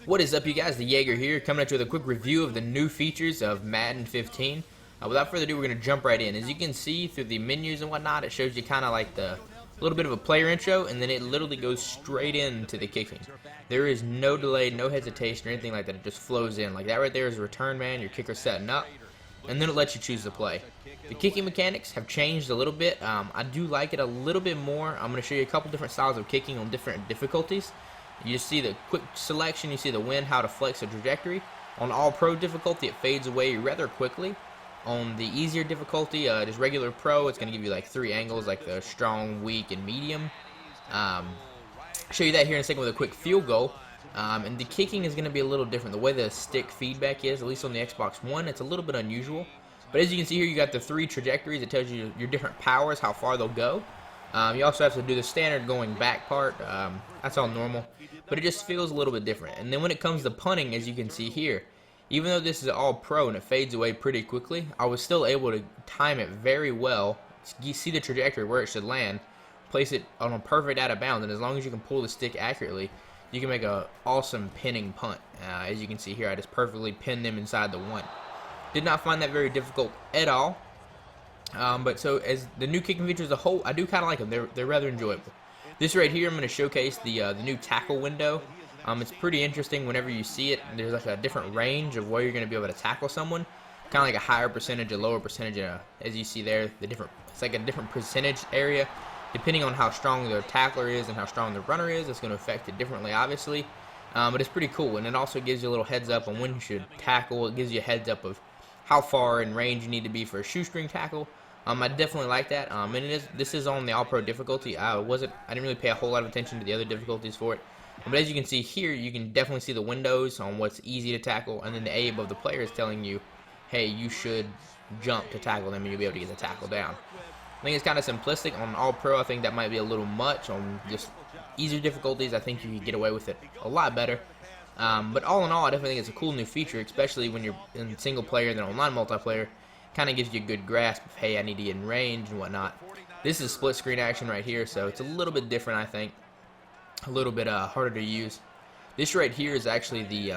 What is up, you guys? The Jaeger here, coming at you with a quick review of the new features of Madden 15. Without further ado, we're going to jump right in. As you can see through the menus and whatnot, it shows you kind of like the little bit of a player intro, and then it literally goes straight into the kicking. There is no delay, no hesitation, or anything like that. It just flows in. Like that right there is a return man, your kicker setting up, and then it lets you choose the play. The kicking mechanics have changed a little bit. I do like it a little bit more. I'm going to show you a couple different styles of kicking on different difficulties. You just see the quick selection, you see the wind, how to flex the trajectory. On all pro difficulty, it fades away rather quickly. On the easier difficulty, just regular pro, it's going to give you like 3 angles, like the strong, weak, and medium. Show you that here in a second with a quick field goal. And the kicking is going to be a little different. The way the stick feedback is, at least on the Xbox One, it's a little bit unusual. But as you can see here, you got the 3 trajectories. It tells you your different powers, how far they'll go. You also have to do the standard going back part. That's all normal. But it just feels a little bit different. And then when it comes to punting, as you can see here, even though this is all pro and it fades away pretty quickly, I was still able to time it very well. You see the trajectory where it should land, place it on a perfect out of bounds, and as long as you can pull the stick accurately, you can make an awesome pinning punt. As you can see here, I just perfectly pinned them inside the 1. Did not find that very difficult at all. But so as the new kicking features as a whole, I do kind of like them. They're rather enjoyable. This right here, I'm going to showcase the new tackle window. It's pretty interesting whenever you see it. There's like a different range of where you're going to be able to tackle someone. Kind of like a higher percentage, a lower percentage, as you see there. It's like a different percentage area. Depending on how strong the tackler is and how strong the runner is, it's going to affect it differently, obviously. But it's pretty cool, and it also gives you a little heads up on when you should tackle. It gives you a heads up of how far in range you need to be for a shoestring tackle. I definitely like that. And this is on the all-pro difficulty. I didn't really pay a whole lot of attention to the other difficulties for it. But as you can see here, you can definitely see the windows on what's easy to tackle, and then the A above the player is telling you, hey, you should jump to tackle them, and you'll be able to get the tackle down. I think it's kind of simplistic. On all-pro, I think that might be a little much. On just easier difficulties, I think you can get away with it a lot better. But all in all, I definitely think it's a cool new feature, especially when you're in single player and then online multiplayer. Kind of gives you a good grasp of, hey, I need to get in range and whatnot. This is split screen action right here, so it's a little bit different, I think. A little bit harder to use. This right here is actually the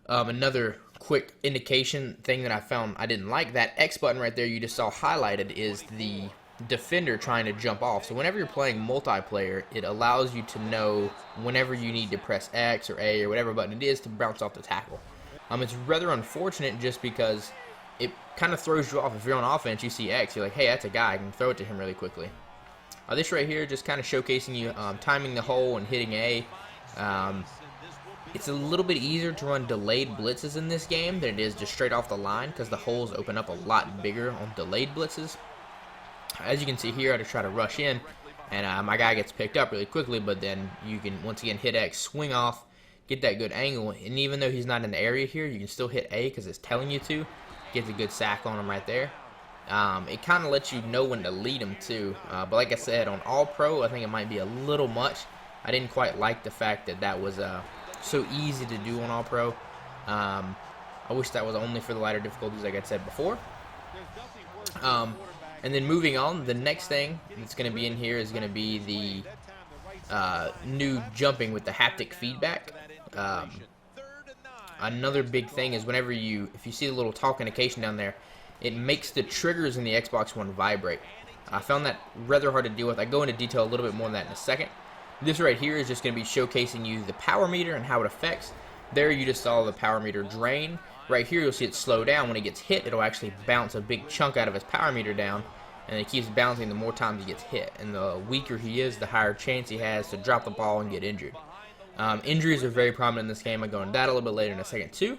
another quick indication thing that I found I didn't like. That X button right there you just saw highlighted is the defender trying to jump off. So whenever you're playing multiplayer, it allows you to know whenever you need to press X or A or whatever button it is to bounce off the tackle. It's rather unfortunate just because it kind of throws you off. If you're on offense, you see X, you're like, hey, that's a guy, I can throw it to him really quickly. This right here just kind of showcasing you timing the hole and hitting A. It's a little bit easier to run delayed blitzes in this game than it is just straight off the line, because the holes open up a lot bigger on delayed blitzes. As you can see here, I just try to rush in, and my guy gets picked up really quickly, but then you can once again hit X, swing off, get that good angle, and even though he's not in the area here, you can still hit A because it's telling you to. Gets a good sack on him right there. It kind of lets you know when to lead him too. But like I said, on all pro, I think it might be a little much. I didn't quite like the fact that that was so easy to do on all pro. I wish that was only for the lighter difficulties, like I said before. And then moving on, the next thing that's going to be in here is going to be the new jumping with the haptic feedback. Another big thing is whenever if you see the little talk indication down there, it makes the triggers in the Xbox One vibrate. I found that rather hard to deal with. I go into detail a little bit more on that in a second. This right here is just going to be showcasing you the power meter and how it affects. There you just saw the power meter drain. Right here you'll see it slow down. When it gets hit, it'll actually bounce a big chunk out of his power meter down, and it keeps bouncing the more times he gets hit. And the weaker he is, the higher chance he has to drop the ball and get injured. Injuries are very prominent in this game. I'll go into that a little bit later in a second too.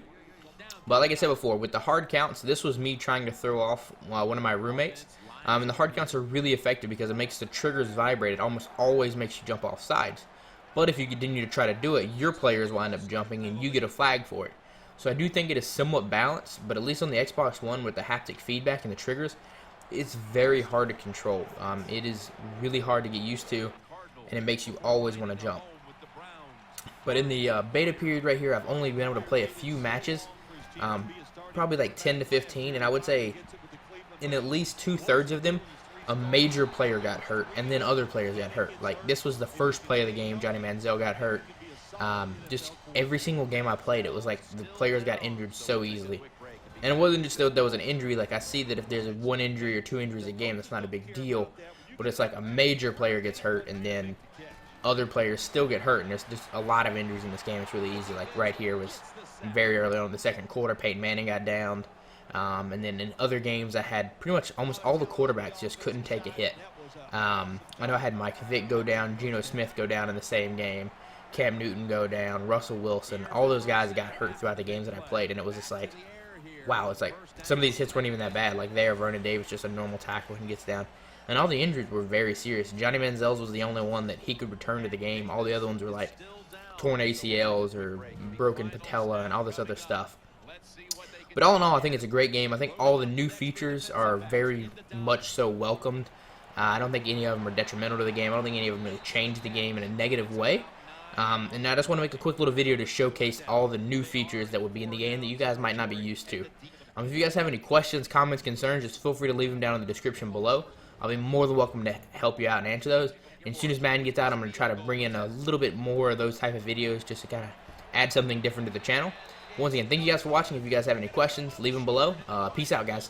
But like I said before, with the hard counts, this was me trying to throw off one of my roommates. And the hard counts are really effective because it makes the triggers vibrate. It almost always makes you jump off sides. But if you continue to try to do it, your players will end up jumping and you get a flag for it. So I do think it is somewhat balanced, but at least on the Xbox One with the haptic feedback and the triggers, it's very hard to control. It is really hard to get used to, and it makes you always want to jump. But in the beta period right here, I've only been able to play a few matches, probably like 10 to 15, and I would say in at least 2/3 of them, a major player got hurt, and then other players got hurt. Like, this was the first play of the game, Johnny Manziel got hurt. Just every single game I played, it was like the players got injured so easily. And it wasn't just that there was an injury. Like, I see that if there's one injury or two injuries a game, that's not a big deal. But it's like a major player gets hurt, and then other players still get hurt. And there's just a lot of injuries in this game. It's really easy. Like, right here was very early on in the second quarter. Peyton Manning got downed. And then in other games, I had pretty much almost all the quarterbacks just couldn't take a hit. I know I had Mike Vick go down, Geno Smith go down in the same game, Cam Newton go down, Russell Wilson. All those guys got hurt throughout the games that I played, and it was just like, wow, it's like some of these hits weren't even that bad. Like there, Vernon Davis just a normal tackle when he gets down. And all the injuries were very serious. Johnny Manziel's was the only one that he could return to the game. All the other ones were like torn ACLs or broken patella and all this other stuff. But all in all, I think it's a great game. I think all the new features are very much so welcomed. I don't think any of them are detrimental to the game. I don't think any of them really change the game in a negative way. And I just want to make a quick little video to showcase all the new features that would be in the game that you guys might not be used to. If you guys have any questions, comments, concerns, just feel free to leave them down in the description below. I'll be more than welcome to help you out and answer those. And as soon as Madden gets out, I'm going to try to bring in a little bit more of those type of videos just to kind of add something different to the channel. Once again, thank you guys for watching. If you guys have any questions, leave them below. Peace out, guys.